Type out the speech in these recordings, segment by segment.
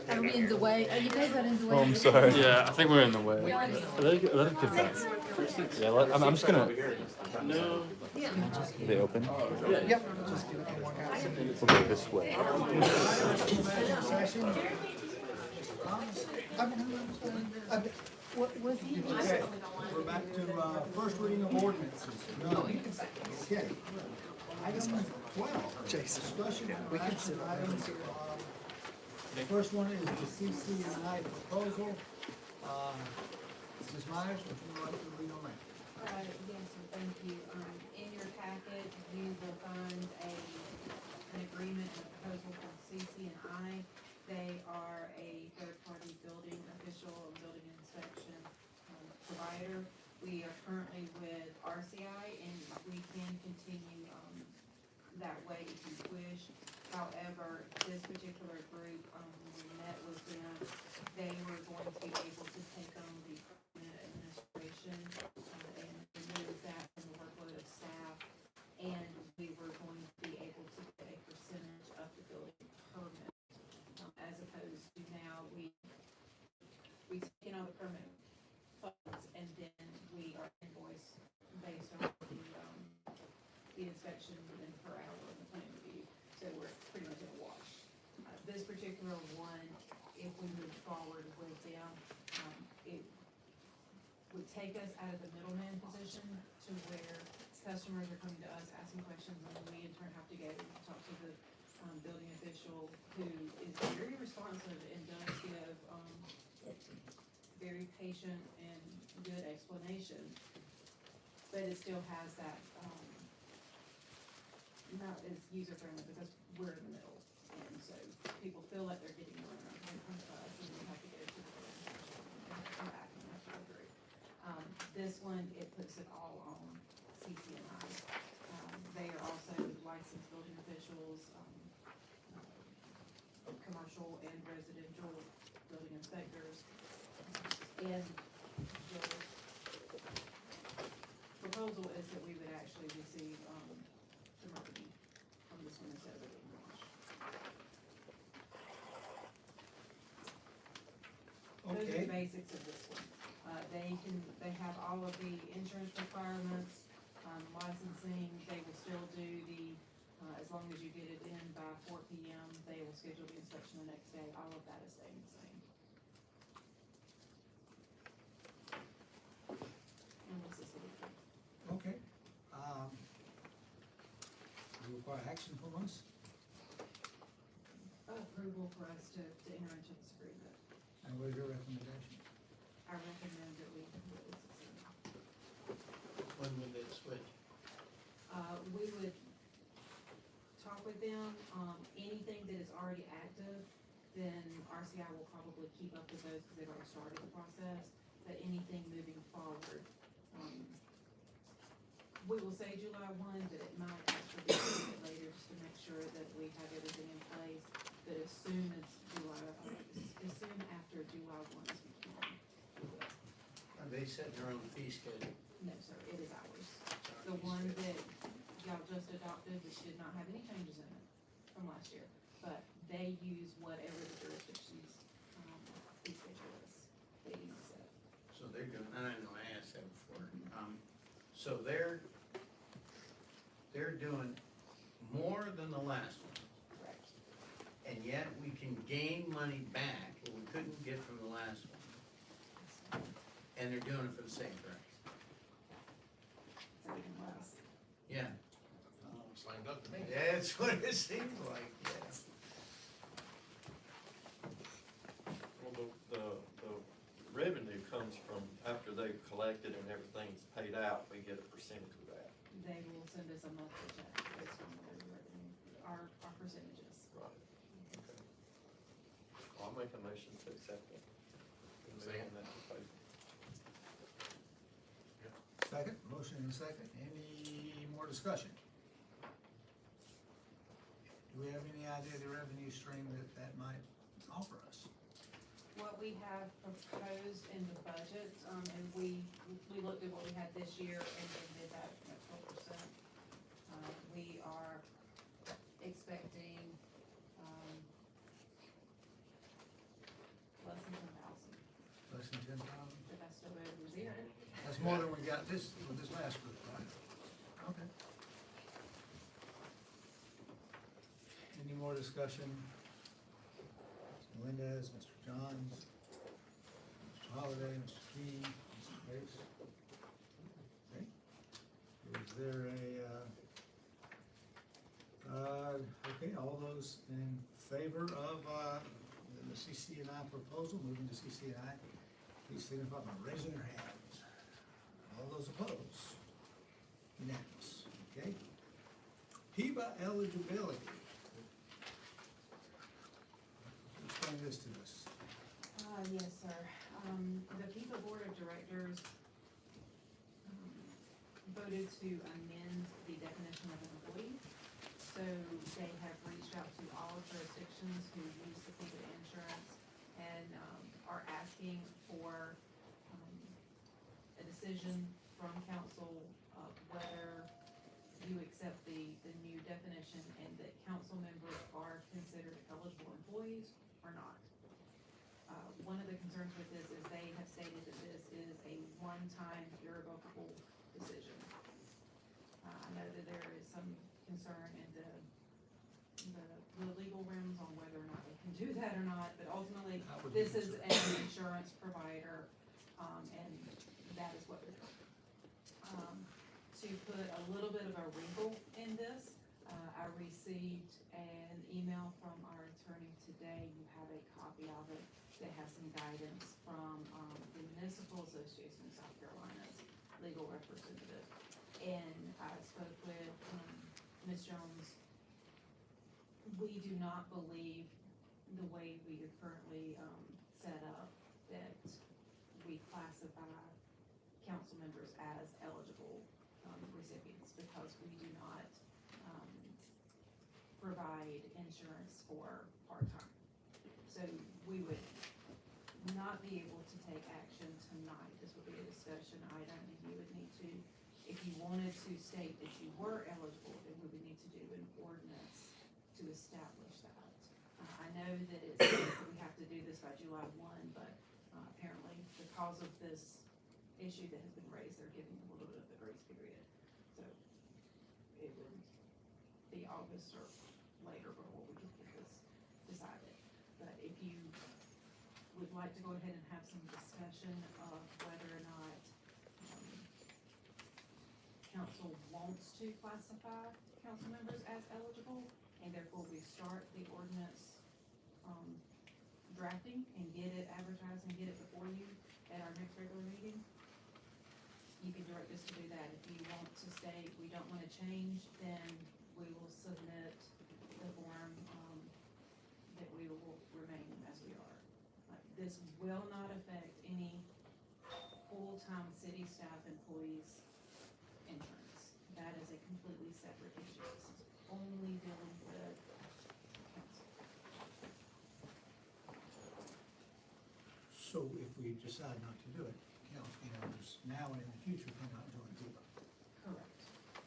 Are we in the way? Are you guys not in the way? Oh, I'm sorry. Yeah, I think we're in the way. Let it get back. Yeah, I'm just gonna. They open? Yep. We'll go this way. What was he? Okay, we're back to, first reading of ordinances. None. Okay. Item 12. Jason, Discussion of we can action sit on items. The first one is the CC&I proposal. Mrs. Myers, would you like to read on that? Yes, sir, thank you. In your packet, you will find an agreement and proposal from CC&I. They are a third-party building official and building inspection provider. We are currently with RCI, and we can continue that way if you wish. However, this particular group, when we met with them, they were going to be able to take on the permanent administration and remove that from the workload of staff, and we were going to be able to get a percentage of the building permit, as opposed to now we take in all the permit funds, and then we are invoiced based on the inspection and per hour and the plan review, so we're pretty much in a wash. This particular one, if we move forward with them, it would take us out of the middleman position to where customers are coming to us asking questions, and we in turn have to go talk to the building official, who is very responsive and does give very patient and good explanation, but it still has that not as user friendly because we're in the middle, and so people feel like they're getting run around in front of us, and we have to go to the building and come back and have to go through. This one, it puts it all on CC&I. They are also licensed building officials, commercial and residential building inspectors, and the proposal is that we would actually receive the money from this one instead of it being launched. Those are the basics of this one. They have all of the insurance requirements, licensing. They will still do the, as long as you get it in by 4 p.m., they will schedule the inspection the next day. All of that is staying the same. And this is the weekend. Okay. You require action from us? Approval for us to enter into this agreement. And what is your recommendation? I recommend that we succeed. When would they switch? We would talk with them, anything that is already active, then RCI will probably keep up with those because they've already started the process, but anything moving forward, we will say July 1, but it might actually be a little bit later just to make sure that we have everything in place, but as soon as as soon after July 1 as we can. Are they setting their own fee schedule? No, sir, it is ours. The one that y'all just adopted, which did not have any changes in it from last year, but they use whatever the jurisdiction's fee schedule is. They use it. So they're doing, and I know I asked that before, so they're doing more than the last one, Correct. and yet we can gain money back that we couldn't get from the last one. And they're doing it for the same price. It's even less. Yeah, slammed up to me. that's what it seems like, yes. Well, the revenue comes from after they've collected and everything's paid out, we get a percentage of that. They will send us a monthly check based on their revenue, our percentages. Right. Okay. Well, I'll make a motion to accept it. Second. That proposal. Second, motion and second. Any more discussion? Do we have any idea of the revenue stream that might offer us? What we have proposed in the budget, and we looked at what we had this year and then did that at 12%. We are expecting more than we got this, with this last group, right? Okay. Any more discussion? Mr. Melendez, Mr. Johns, Mr. Holliday, Mr. Key, Mr. Pace? Okay. Is there okay, all those in favor of, the CCNI proposal, moving to CCNI, please signify by raising your hands. All those opposed? Unanimous, okay? PIBA eligibility. Explain this to us. Yes, sir. The PIBA Board of Directors voted to amend the definition of an employee. So they have reached out to all jurisdictions who use the PIBA insurance and are asking for a decision from council of whether you accept the new definition and that council members are considered eligible employees or not. One of the concerns with this is they have stated that this is a one-time irrevocable decision. I know that there is some concern in the legal realms on whether or not they can do that or not, but ultimately, this is an insurance provider, and that is what they're doing. To put a little bit of a wrinkle in this, I received an email from our attorney today. You have a copy of it that has some guidance from the Municipal Association of South Carolina's legal representative. And I spoke with Ms. Jones. We do not believe the way we are currently set up that we classify council members as eligible recipients because we do not provide insurance for part-time. So we would not be able to take action tonight. This would be a discussion item, and you would need to, if you wanted to state that you were eligible, then we would need to do an ordinance to establish that. I know that it says that we have to do this by July 1, but apparently because of this issue that has been raised, they're giving a little bit of the grace period. So it would be August or later before we can get this decided. But if you would like to go ahead and have some discussion of whether or not council wants to classify council members as eligible, and therefore we start the ordinance drafting and get it advertised and get it before you at our next regular meeting, you can direct us to do that. If you want to state we don't want to change, then we will submit the form that we will remain as we are. This will not affect any full-time city staff employees' insurance. That is a completely separate issue. This is only dealing with council. So if we decide not to do it, council members now and in the future cannot join PIBA. Correct.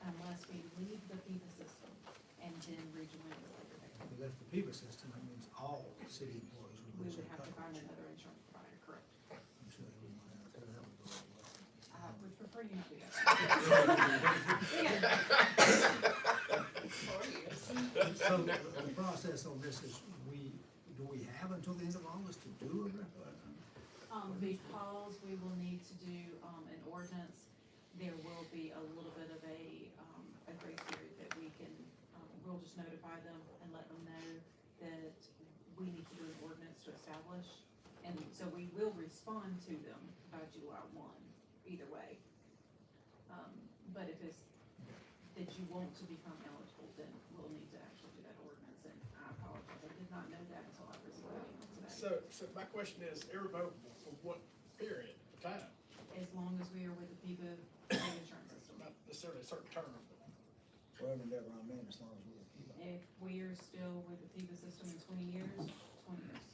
Unless we leave the PIBA system and then rejoin the later date. If we left the PIBA system, that means all city employees would We lose would their have to find coverage. another insurance provider, correct? I'm sure they wouldn't want to, that would go away. I would prefer you not do that. So the process on this is do we have until the end of August to do a Because we will need to do, an ordinance, there will be a little bit of a grace period that we can, we'll just notify them and let them know that we need to do an ordinance to establish. And so we will respond to them by July 1, either way. But if it's that you want to become eligible, then we'll need to actually do that ordinance, and I apologize, I did not know that until I was voting on today. So my question is, irrevocable for what period of time? As long as we are with the PIBA insurance system. Not necessarily a certain term. Whatever endeavor I'm in, as long as we're with PIBA. If we are still with the PIBA system in 20 years, 20 years.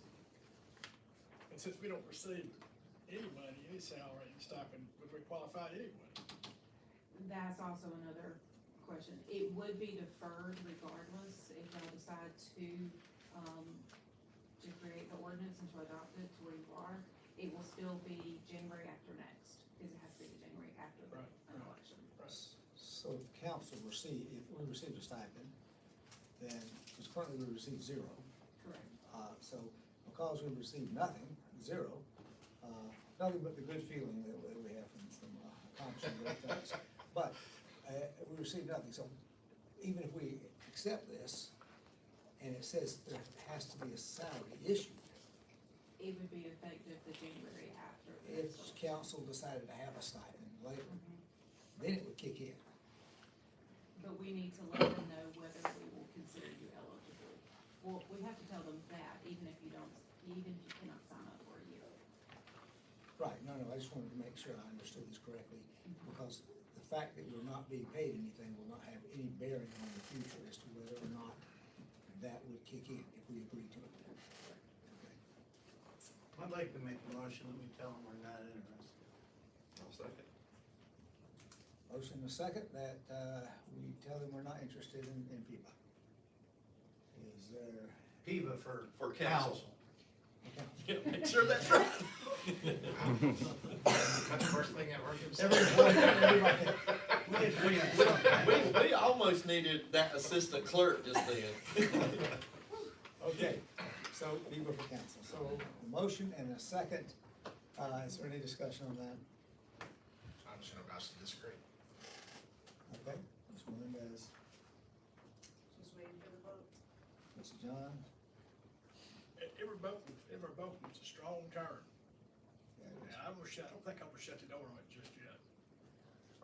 And since we don't receive any money, any salary, any stipend, would we qualify anyway? That's also another question. It would be deferred regardless if y'all decide to create the ordinance and to adopt it to where you are. It will still be January after next, because it has to be January Right, an right. election. So if council receive, if we received a stipend, then, because currently we receive zero, Correct. so because we received nothing, zero, nothing but the good feeling that we have from accomplishing great things. But, we received nothing, so even if we accept this, and it says there has to be a salary issued, It would be effective the January after. if council decided to have a stipend later, Mhm. then it would kick in. But we need to let them know whether we will consider you eligible. Well, we have to tell them that, even if you don't, even if you cannot sign up for a year. Right, no, I just wanted to make sure I understood this correctly, because the fact that we're not being paid anything will not have any bearing on the future as to whether or not that would kick in if we agree to it. Okay. I'd like to make a motion that we tell them we're not interested. I'll second. Motion and a second that, we tell them we're not interested in PIPA. Is there? PIVA for. For council. council? Yeah, make sure that's right. That's the first thing I heard him say. Everybody. We agree on something. We almost needed that assistant clerk just then. Okay, so PIPA for council. So the motion and a second, is there any discussion on that? I'm just gonna ask to disagree. Okay, Ms. Melendez, Just waiting for the vote. Mr. John, Irrevocable's a strong term. yeah, it is. And I don't think I'm gonna shut the door on it just yet.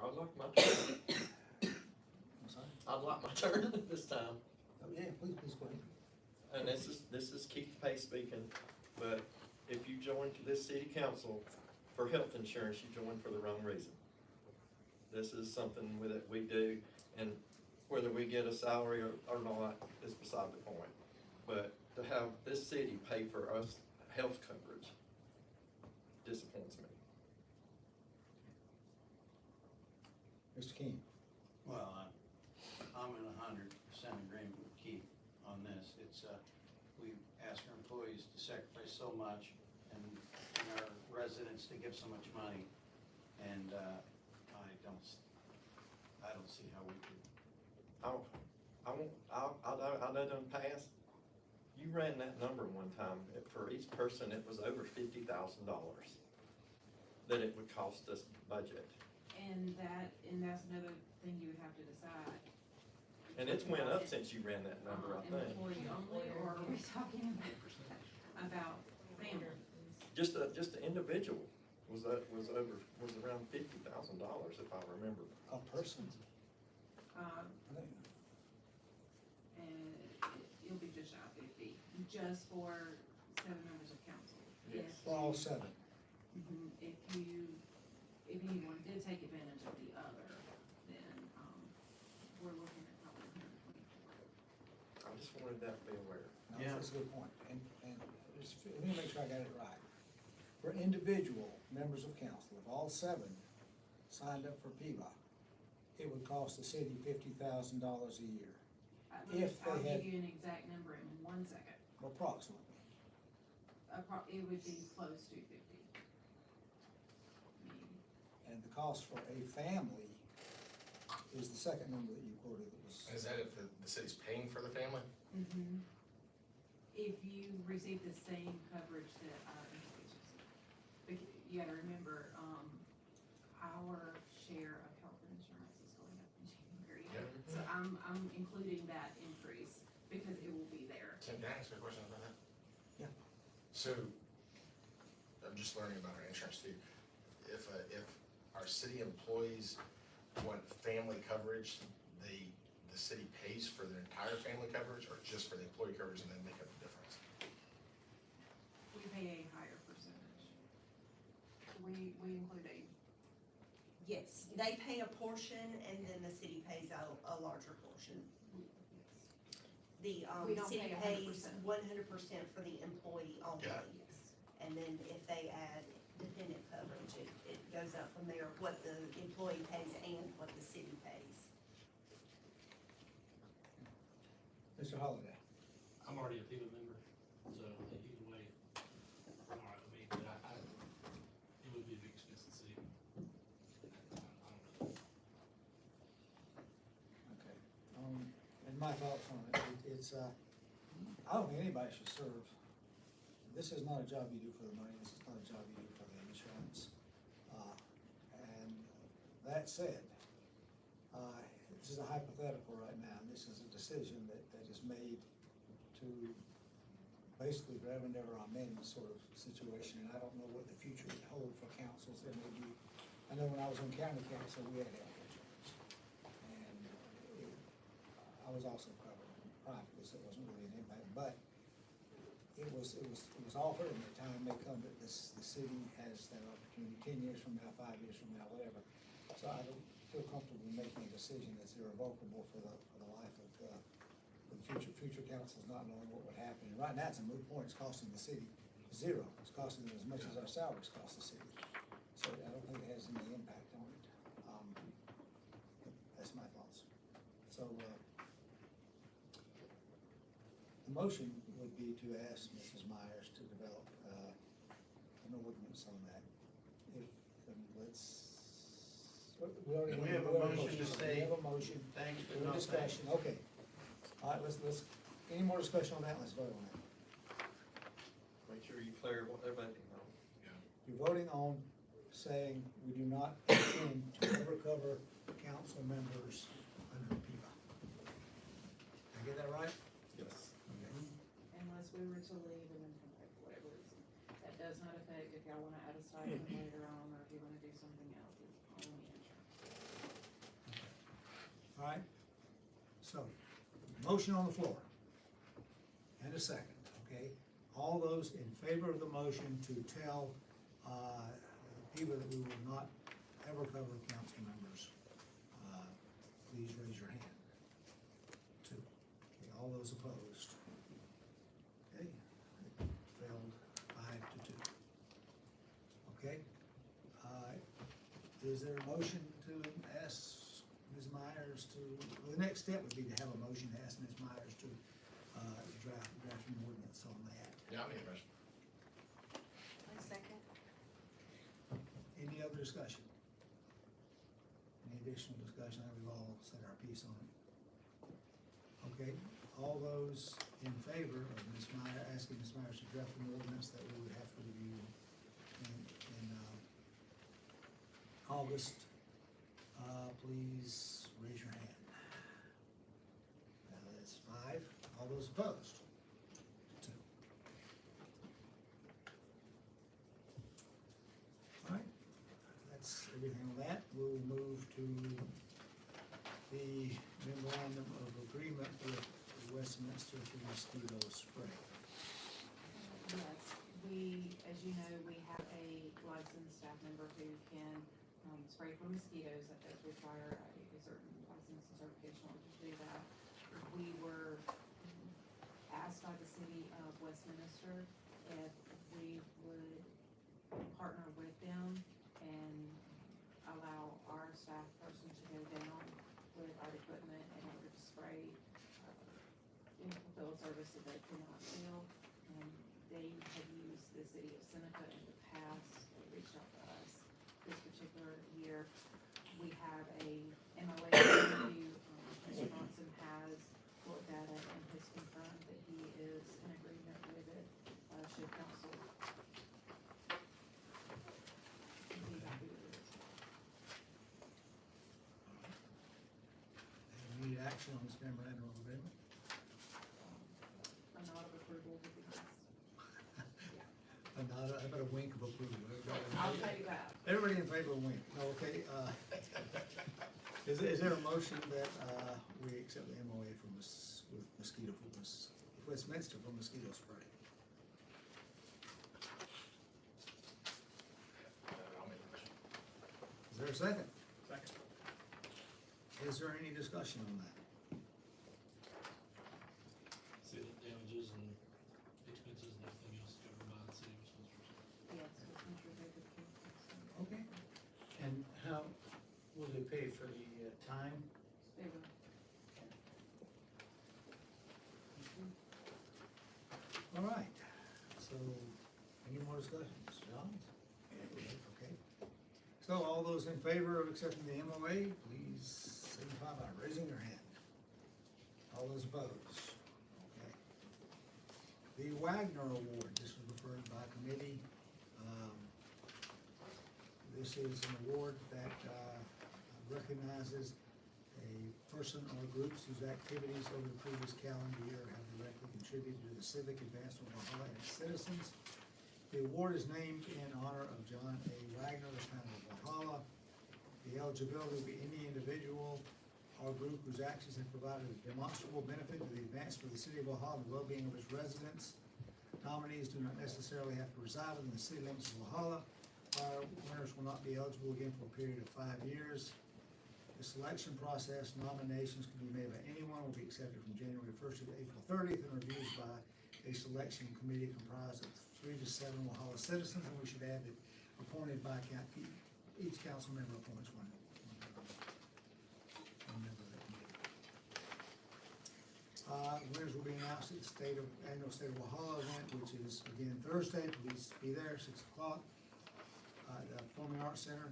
I'd like my turn. I'm sorry? I'd like my turn this time. Oh, yeah, please go ahead. And this is Keith Pace speaking, but if you join this city council for health insurance, you join for the wrong reason. This is something that we do, and whether we get a salary or not is beside the point. But to have this city pay for us health coverage disappoints me. Mr. King, Well, I'm in 100% agreement with Keith on this. It's, we ask our employees to sacrifice so much and our residents to give so much money. And, I don't see how we could. I know them past, you ran that number one time, for each person, it was over $50,000 that it would cost us budget. And that's another thing you would have to decide. And it's went up since you ran that number, I think. Employee only, or are we talking about family? Just an individual was around $50,000 if I remember. a person? Um, I think- and it'll be just shy of 50, just for 7 members of council. Yes. If For all you- 7. If anyone did take advantage of the other, then, we're looking at probably 124. I just wanted that to be aware. No, Yeah. that's a good point, and just, let me make sure I got it right. For individual members of council, if all 7 signed up for PBOC, it would cost the city $50,000 a year, If they I'll had- give you an exact number in 1 second. approximately. It would be close to 50. Maybe. And the cost for a family is the second number that you quoted that was, Is that if the city's paying for the family? Mm-hmm. If you receive the same coverage that our employees receive. You gotta remember, our share of health insurance is going up in January. Yeah. So I'm including that increase because it will be there. Can I ask a question about that? Yeah. So, I'm just learning about our insurance too. If our city employees want family coverage, the city pays for their entire family coverage or just for the employee coverage and then make up the difference? We pay a higher percentage. We include yes, they pay a portion and then the city pays out a larger portion. The, We don't city pay pays 100%. 100% for the employee only. Yeah. And then if they add dependent coverage, it goes up from there, what the employee pays and what the city pays. Mr. Holliday. I'm already a FEMA member, so either way, all right with me, but it would be a big expense to see. I don't my thoughts on it, it's, I don't think anybody should serve. This is not a job you do for the money, this is not a job you do for the insurance. And that said, this is a hypothetical right now, and this is a decision that is made to basically forever and ever amen sort of situation, and I don't know what the future would hold for councils. There may be, I know when I was on county council, we had health insurance, and I was also covered privately, so it wasn't really an impact, but it was offered, and the time may come that the city has that opportunity 10 years from now, 5 years from now, whatever. So I don't feel comfortable in making a decision that's irrevocable for the life of the future councils, not knowing what would happen. And right now, it's a moot point. It's costing the city zero. It's costing them as much as our salaries cost the city. So I don't think it has any impact on it. That's my thoughts. So, the motion would be to ask Mrs. Myers to develop, an ordinance on that. We already We have a motion to say. We have a motion. Thanks, but Any no discussion, okay. All right, let's, any more discussion on that? Let's vote on that. Make sure you clear what they're voting on. You're voting on saying we do not intend to ever cover council members under PIPA. Did I get that right? Yes. Okay. Unless we were to leave and then come back for whatever reason. That does not affect if y'all wanna add a stipend later on, or if you wanna do something else, it's only insurance. All right, so, motion on the floor. And a second, okay? All those in favor of the motion to tell, people that we will not ever cover council members, please raise your hand. Two. Okay, all those opposed? Okay, it failed 5-2. Okay? Is there a motion to ask Ms. Myers to, well, the next step would be to have a motion to ask Ms. Myers to, draft an ordinance on that. Yeah, I'll make a motion. A second. Any other discussion? Any additional discussion? I think we've all said our piece on it. Okay, all those in favor of Ms. Myers, asking Ms. Myers to draft an ordinance that we would have to review in August, please raise your hand. That's 5. All those opposed? 2. All right, that's everything on that. We'll move to the memorandum of agreement with Westminster for mosquito spray. Yes, as you know, we have a licensed staff member who can, spray for mosquitoes. That does require a certain license and certification to do that. We were asked by the city of Westminster if we would partner with them and allow our staff person to go down with our equipment in order to spray, fulfill a service that they could not fill. And they have used the city of Seneca in the past. They reached out to us this particular year. We have a MOA review. Mr. Johnson has looked at it and has confirmed that he is in agreement with it, should council be happy with it. We need action on this memorandum of agreement. A nod of approval would be nice. How about a wink of approval? I'll tell you that. Everybody in favor of wink? Okay, is there a motion that, we accept the MOA with mosquito, Westminster for mosquito spray? I'll make a motion. Is there a second? Second. Is there any discussion on that? See the damages and expenses and everything else covered by the city of Westminster. Yes, Westminster did the case. Okay. And how will they pay for the time? They were. All right, so, any more discussions, John? Okay. So all those in favor of accepting the MOA, please signify by raising your hand. All those opposed? Okay. The Wagner Award, this was referred by committee. This is an award that recognizes a person or groups whose activities over the previous calendar year have directly contributed to the civic advancement of Walhalla and its citizens. The award is named in honor of John A. Wagner, the founder of Walhalla. The eligibility will be any individual or group whose actions have provided a demonstrable benefit to the advancement of the city of Walhalla and the well-being of its residents. Nominees do not necessarily have to reside within the city limits of Walhalla. Winners will not be eligible again for a period of 5 years. The selection process, nominations can be made by anyone, will be accepted from January 1st to April 30th, and reviewed by a selection committee comprised of 3 to 7 Walhalla citizens, and we should add that appointed by each council member appoints one member of the committee. Winners will be announced at the annual State of Walhalla event, which is again Thursday. Please be there, 6 o'clock. At the Performing Arts Center.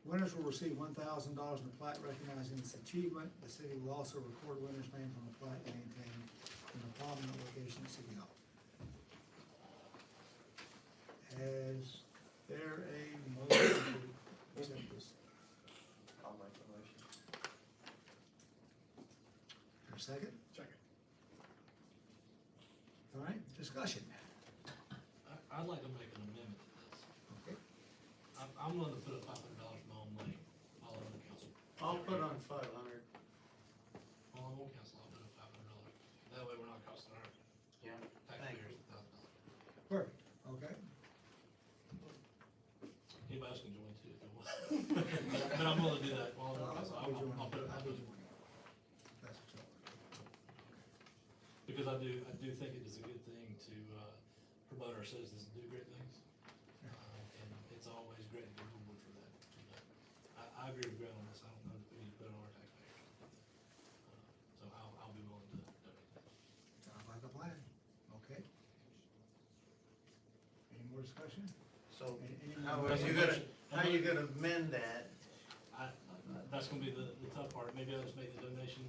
Winners will receive $1,000 in a plaque recognizing this achievement. The city will also record winners' names on the plaque and maintain in a prominent location at City Hall. Is there a motion to accept this? I'll make the motion. For a second? Second. All right, discussion. I'd like to make an amendment to this. Okay. I'm willing to put up $500 for my own money, all over the council. I'll put on 500. All on one council, I'll put up $500. That way we're not costing our Yeah. taxpayers $1,000. Perfect, okay. Anybody else can join too if they want. But I'm willing to do that all on one council. I'll put it up. That's what's all. Because I do think it is a good thing to promote our citizens and do great things. And it's always great to be rewarded for that. I agree with Grant on this. I don't know that we need to put it on our taxpayers. So I'll be willing to donate that. Sounds like a plan, okay. Any more discussion? So Any how more are you gonna, how are you gonna amend that? That's gonna be the tough part. Maybe I'll just make the donation.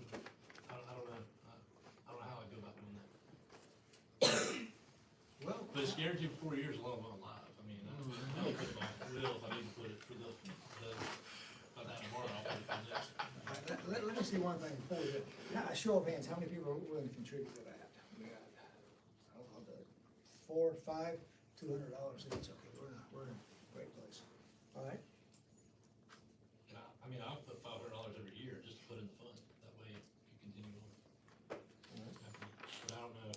I don't know. I don't know how I'd go about doing that. Well, But it's guaranteed for 4 years as long as I'm alive. I mean, I'll put it on will if I need to put it for by that tomorrow, I'll put it for next. let me see one thing before we do. Now, a show of hands, how many people are willing to contribute to that? We got, I'll do it. 4, 5, $200 each, okay, we're in a great place. All right, And I mean, I'll put $500 every year just to put in the fund. That way it can continue on. But I don't know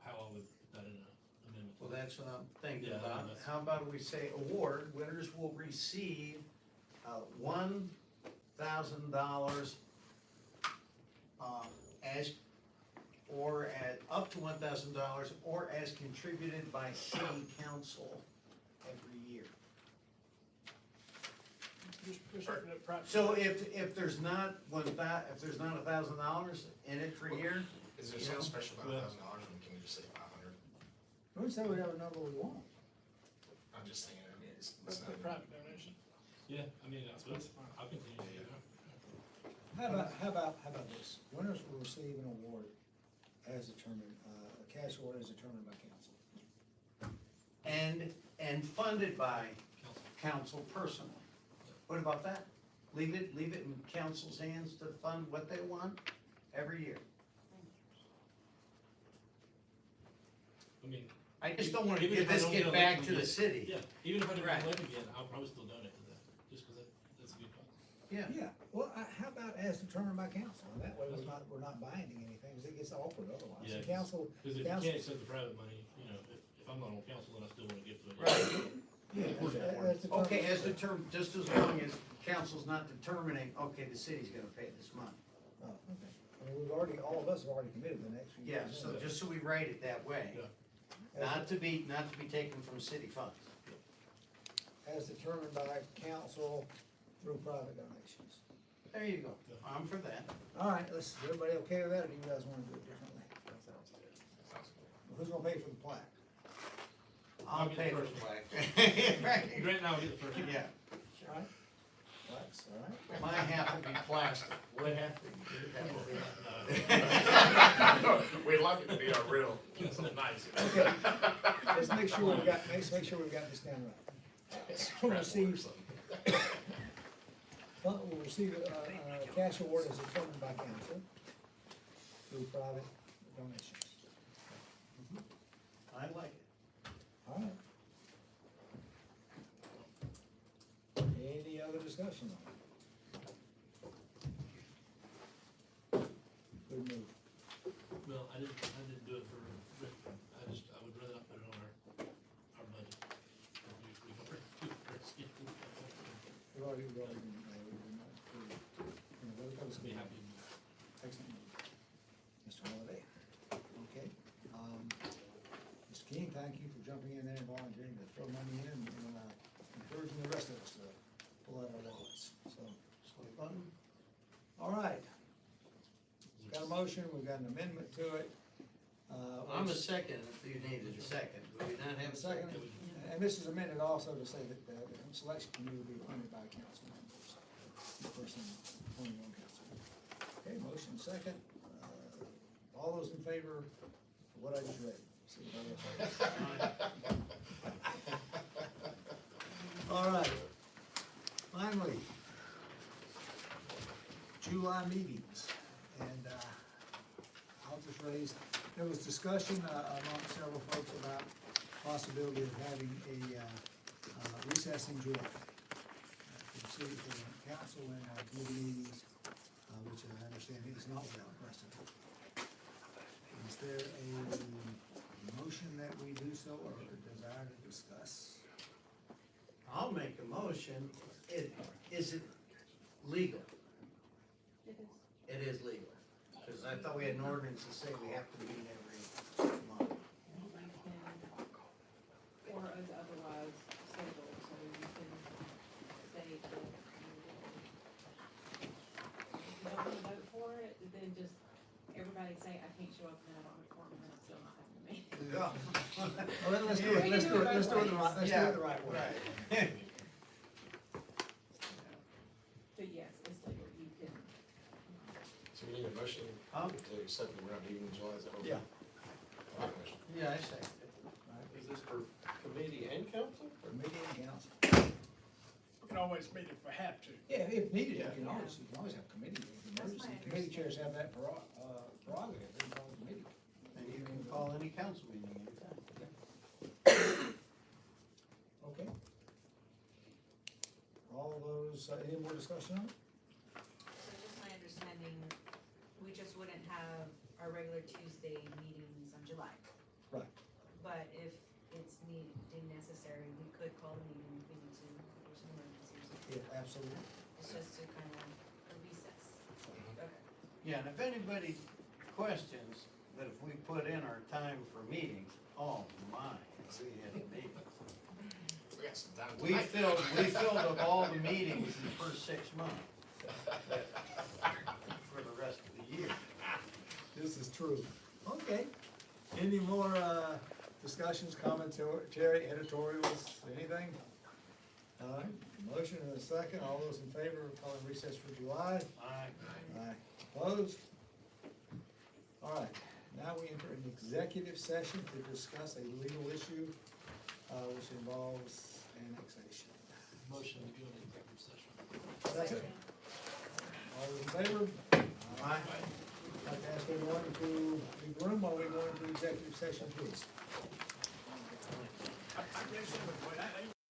how I would put that in an amendment. Well, that's what I'm thinking Yeah, about. that's- How about we say award, winners will receive $1,000 as, or at, up to $1,000, or as contributed by city council every year. Just looking at practice. So if there's not if there's not $1,000 in it per year, Is there You something know? special about $1,000, and can we just say 500? we say we have a number we want. I'm just saying, I mean, it's That's not. a private donation. Yeah, I mean, I'll continue to do that. How about this? Winners will receive an award as determined, a cash award as determined by council. and funded by Council. council personally. What about that? Leave it in council's hands to fund what they want every year. I mean. I just don't wanna even give if I this don't get get back elected to the again- city. Yeah, even if I didn't Right. get elected again, I'll probably still donate to that, just because that's a good cause. Yeah. Yeah, well, how about as determined by council? And that way we're not binding anything, because it gets awkward otherwise. Yeah, The council, Because if you council, can't accept the private money, if I'm not on council, then I still wanna give to it. Right. yeah, as determined. Okay, as determined, just as long as council's not determining, okay, the city's gonna pay this money. Oh, okay. I mean, all of us have already committed the next few Yeah, years. so just so we write it that way, Yeah. not to be taken from city funds. As determined by council through private donations. There you go, I'm for that. All right, is everybody okay with that, or do you guys wanna do it differently? That sounds good. Who's gonna pay for the plaque? I'll get pay the for first the one. flag. Right. Grant and I will get the first one. Yeah. All right. All right, business, all right? My half will be plastic, what half will be? We'd like it to be our real, nice. Okay. Let's make sure we've got this down right. We'll receive, we'll receive a cash award as determined by council through private donations. I like it. All right. Any other discussion on it? Good move. Well, I didn't do it for Rick, I would rather not put it on our budget. We've already do it first. We've already, let's Be happy. Excellent. Mr. Holliday. Okay. Mr. King, thank you for jumping in there and volunteering to throw money in and encouraging the rest of us to pull out our wallets. So, all right. Got a motion, we've got an amendment to it. I'm a second, if you needed a second, do we not have a second? And this is amended also to say that the selection committee will be appointed by council members. The person appointed on council. Okay, motion second. All those in favor of what I just read? Signify by saying aye. All right. Finally, July meetings. And I'll just raise, there was discussion among several folks about possibility of having a recess in July. For the city, for the council and our committee meetings, which I understand is not without precedent. Is there a motion that we do so or a desire to discuss? I'll make a motion, is it legal? It is legal, because I thought we had an ordinance to say we have to meet every month. Or as otherwise scheduled, so you can state that if you don't want to vote for it, then just everybody say, I can't show up and I don't have a quorum, and then it's still not happening to me. Yeah. Well, let's do it the right way. But yes, it's legal, you can. So we need a motion Huh? to accept that we're not meeting in July, is that what? Yeah. I'll make a motion. Yeah, I say. Is this for committee and council? Committee and council. We can always meet if we have to. Yeah, if needed, Yeah. you can always have committee, That's my committee chairs have that prerogative, they can call a committee. And you can call any council meeting anytime. Okay. All those, any more discussion on it? So just my understanding, we just wouldn't have our regular Tuesday meetings on July. Right. But if it's deemed necessary, we could call a meeting if we need to, if there's an emergency or something. Yeah, absolutely. It's just to kind of a recess. Okay. Yeah, and if anybody questions that if we put in our time for meetings, oh my, we had a meeting. We got some time. We filled up all the meetings in the first 6 months for the rest of the year. This is true. Okay. Any more, discussions, commentary, editorials, anything? All right, motion and a second, all those in favor of calling recess for July? Aye. Aye. Opposed? All right, now we enter an executive session to discuss a legal issue, which involves annexation. Motion to go into executive session. Second? All those in favor? Aye. I'd like to ask everyone to leave the room while we go into executive session, please. I guess, I